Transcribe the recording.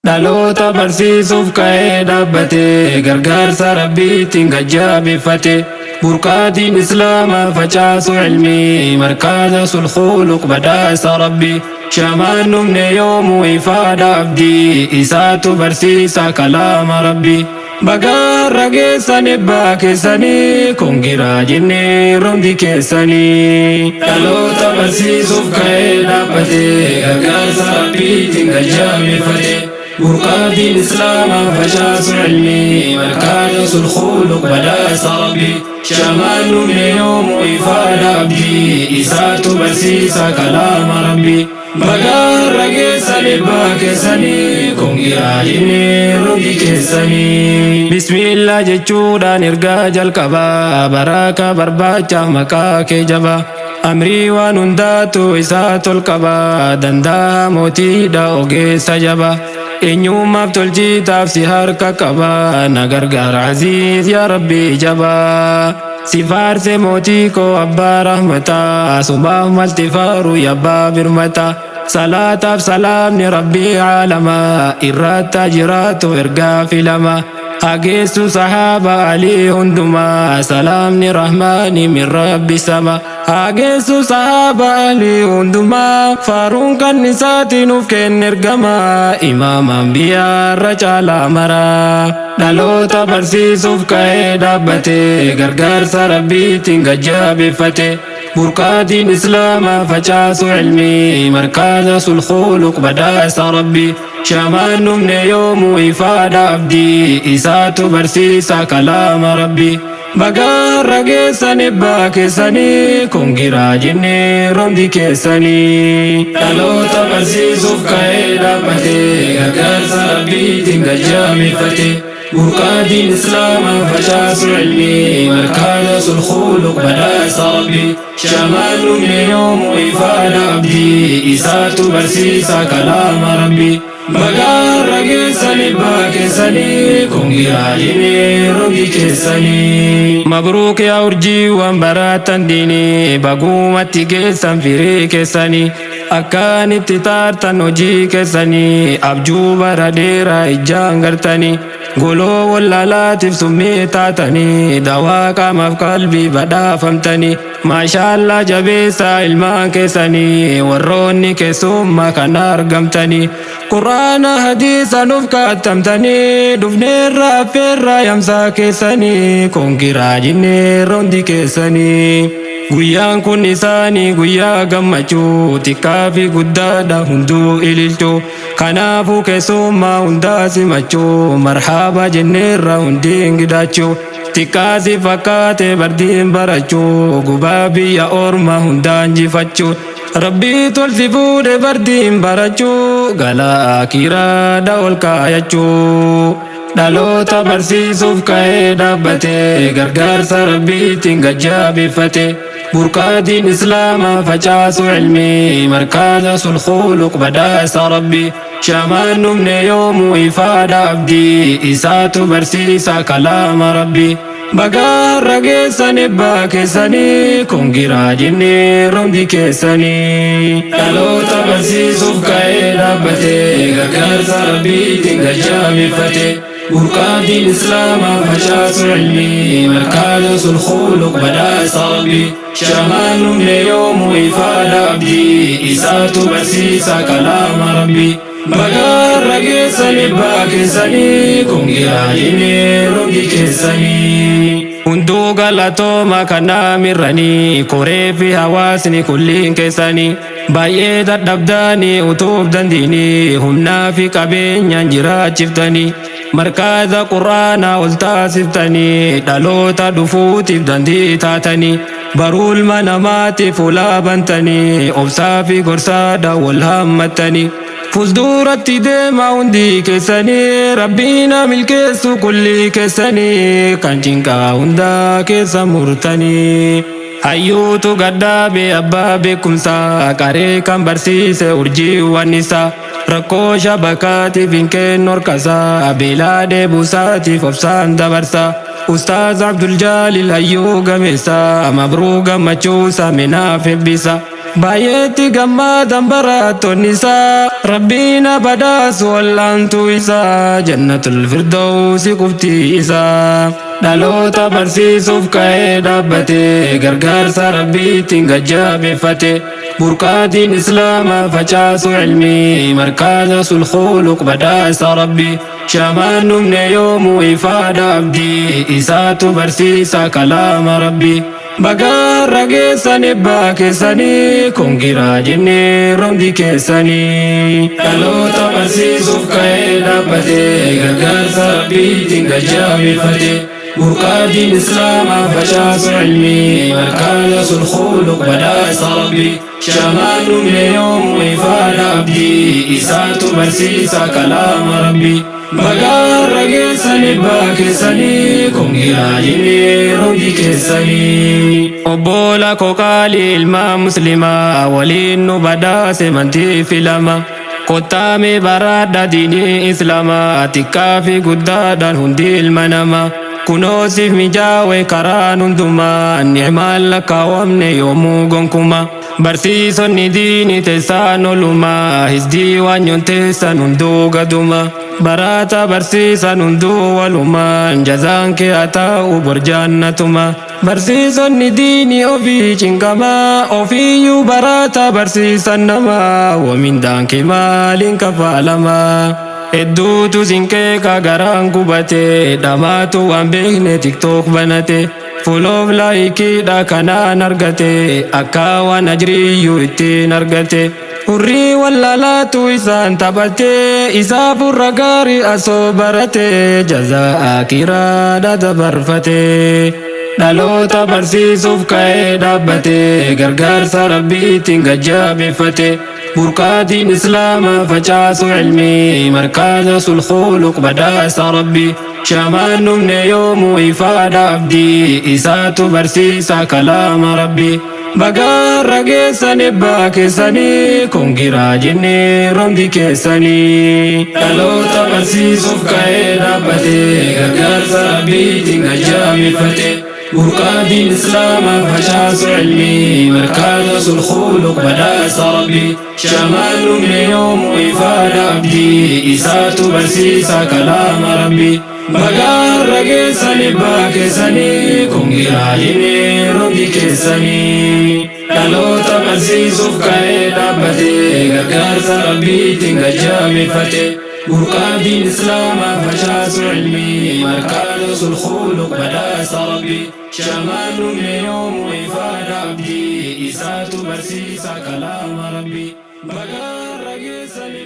dhaloota barsiisuuf ka'ee dhaabbate gargaarsa rabbiitiin gajjabeeffate burqaatiin islaamaa facaasu ilmii markaza sulkhuluq badhaasa rabbi shamaan numne yoomuu ifaadha abdii isaatu barsiisa kalaama rabbi bagaarra geessan ebbaa keessanii kongiraa jennee romdi keessanii dhaloota barsiisuuf ka'ee dhaabbate gargaarsa rabbiitiin gajjabeeffate burqaatiin islaamaa facaasu ilmii markaza sulkhuluq badhaasa rabbi shamaan numne yoomuu ifaadha abdii isaatu barsiisa kalaama rabbi bagaarra geessan ebbaa keessanii kongiraa jennee romdi keessanii bismillah jechuudhaan ergaa jalqabaa baraka barbaacha maqaa kee jabaa amrii waan hundaatu isaa tolqabaa danda'a mootiidha ogeessa jabaa eenyummaaf tolchitaaf si harka qabaa na gargaara aziiz yaa rabbii jabaa si faarse mootii koo abbaa rahmataa subaaf malti faaru yabbaa birmataa salaataaf salaamni rabbii caalamaa irratti jiraatu ergaa filamaa hageessu sahaaba alii hundumaa salaamni rahmaani min rabbi sama hageessu sahaaba alii hundumaa faaruun kan isaati nuuf kenne ergamaa imaama anbiyaarra caalaa maraa dhaloota barsiisuuf ka'ee dhaabbate gargaarsa rabbiitiin gajjabeeffate burqaatiin islaamaa facaasu ilmii markaza sulkhuluq badhaasa rabbi shamaan numne yoomuu ifaadha abdii isaatu barsiisa kalaama rabbi bagaarra geessan ebbaa keessanii kongiraa jennee romdi keessanii dhaloota barsiisuuf ka'ee dhaabbate gargaarsa rabbiitiin gajjabeeffate burqaatiin islaamaa facaasu ilmii markaza sulkhuluq badhaasa rabbi shamaan numne yoomuu ifaadha abdii isaatu barsiisa kalaama rabbi bagaarra geessan ebbaa keessanii kongiraa jennee romdi keessanii mabruuk yaa urjiiwwan baraatan diinii baguumatti geessan firii keessanii akkaan itti taartan hojii keessanii abjuu bara dheeraa ijaan gartanii goloo wallaalaatiif summii taatanii dawaa qaamaaf qalbii badhaafamtanii maashaallah jabeessaa ilmaan keessanii warroonni keessummaa kan argamtanii quraana hadiisa nuuf kattamtanii dhufneerra affeerra yamsaa keessanii kongiraa jennee rondi keessanii guyyaan kun isaanii guyyaa gammachuu xiqqaa fi guddaadha hunduu ililchuu kanaafuu keessummaa hundaa simachuu marhaaba jenneerra hundiin gidachuu xiqqaa si fakkaate bardiin barachuu gubaa biyya orma hundaan jifachuu rabbii tolsi fuudhe bardiin barachuu galaa kiraadha ol kaayachuu dhaloota barsiisuuf ka'ee dhaabbate gargaarsa rabbiitiin gajjabeeffate burqaatiin islaamaa facaasu ilmii markaza sulkhuluq badhaasa rabbi shamaan numne yoomuu ifaadha abdii isaatu barsiisa kalaama rabbi bagaarra geessan ebbaa keessanii kongiraa jennee romdi keessanii dhaloota barsiisuuf ka'ee dhaabbate gargaarsa rabbiitiin gajjabeeffate burqaatiin islaamaa facaasu ilmii markaza sulkhuluq badhaasa rabbi shamaan numne yoomuu ifaadha abdii isaatu barsiisa kalaama rabbi bagaarra geessan ebbaa keessanii kongiraa jennee romdi keessanii hunduu galatooma kanaa mirranii koree fi hawaasni kulliin keessanii baay'ee dadhabdanii utuuf dandiinii humnaa fi qabeenyaan jiraachiftanii markaza quraanaa ol taasiftanii dhaloota dhufuutiif dandii taatanii baruulma namaatiif ulaa bantanii obsaa fi gorsaadha wal hammattanii fuulduratti deemaa hundi keessanii rabbiina milkeessu kulli keessanii kan cinqaa hundaa keessa murtanii hayyuutu gaddaabe abbaa beekumsaa qaree kan barsiise urjiiwwan isaa rakkoo shabakaatiif hin kennu horkasaa beelaa deebuusaatiif obsaan dabarsaa ustaaz abdul jaalil hayyuu gameessaa mabruu gammachuu saaminaaf eebbisa بايتي قمادا براتو النساء ربينا بداس والانتو إسا جنة الفردوس قفتي إسا دالوتا برسيسوف كاي دابتي غرغارسا ربيتين قجاب فتي بركاتين إسلاما فجاسو علمي مركز الخلق بداس ربي شامان من يوم إفادة عبدي إساتو برسيسا كلام ربي بقار رقيساني باكساني كونجرا جني رمدي كيساني دالوتا برسيسوف كاي دابتي غرغارسا ربيتين قجاب فتي بركاتين إسلاما فجاس علمي مركز الخلق بداس ربي شامان من يوم وفاد عبدي إساتو برسيسا كلام ربي بقار رقيساني باكساني كونجرا جني رمدي كيساني أبولا كوكالي الماء مسلما ولين بداس منتي فيلما قطامي برادة ديني إسلاما تكافي قدادا هندي المنما كنوسف مجاوي كران هندما النعمال لك ومن يومو غنكما برسيسون ديني تسانو لما هزدي وانيون تسان هندو قدما براتا برسيسان هندو ولما جزان كي أتاو برجانتما برسيسون ديني أوفي چنكما أوفي براتا برسيسان نما ومن دانك مالين كفالما Hedduutu sinqee garaan gubate dhamaatu waan beekne tiktok banate fuloof laayikiidha kanaan argate akka waan ajriiyyuu ittiin argate hurrii wallaalaatu isaan taphate isaaf urra gaarii asoo barate jazaa akiraadha dabarfate dhaloota barsiisuuf ka'ee dhaabbate gargaarsa rabbiitiin gajjabeeffate بركاتين إسلاما فجاس علمي مركز الخلق بداس ربي شامان من يوم وإفادة عبدي إساتو برسيسا كلام ربي بقار رقيساني باكساني كونجرا جني رمدي كيساني دالوتا برسيسوف كاي دابتي غرغارس ربي تنجامي فتي بركاتين إسلاما فجاس علمي مركز الخلق بداس ربي شامان من يوم وإفادة عبدي إساتو برسيسا كلام ربي بقار رقيساني باكساني كونجرا جني رمدي كيساني دالوتا برسيسوف كاي دابتي غرغارس ربي تنجامي فتي بركاتين إسلاما فجاس علمي مركز الخلق بداس ربي شامان من يوم وإفادة عبدي إساتو برسيسا كلام ربي بقار رقيساني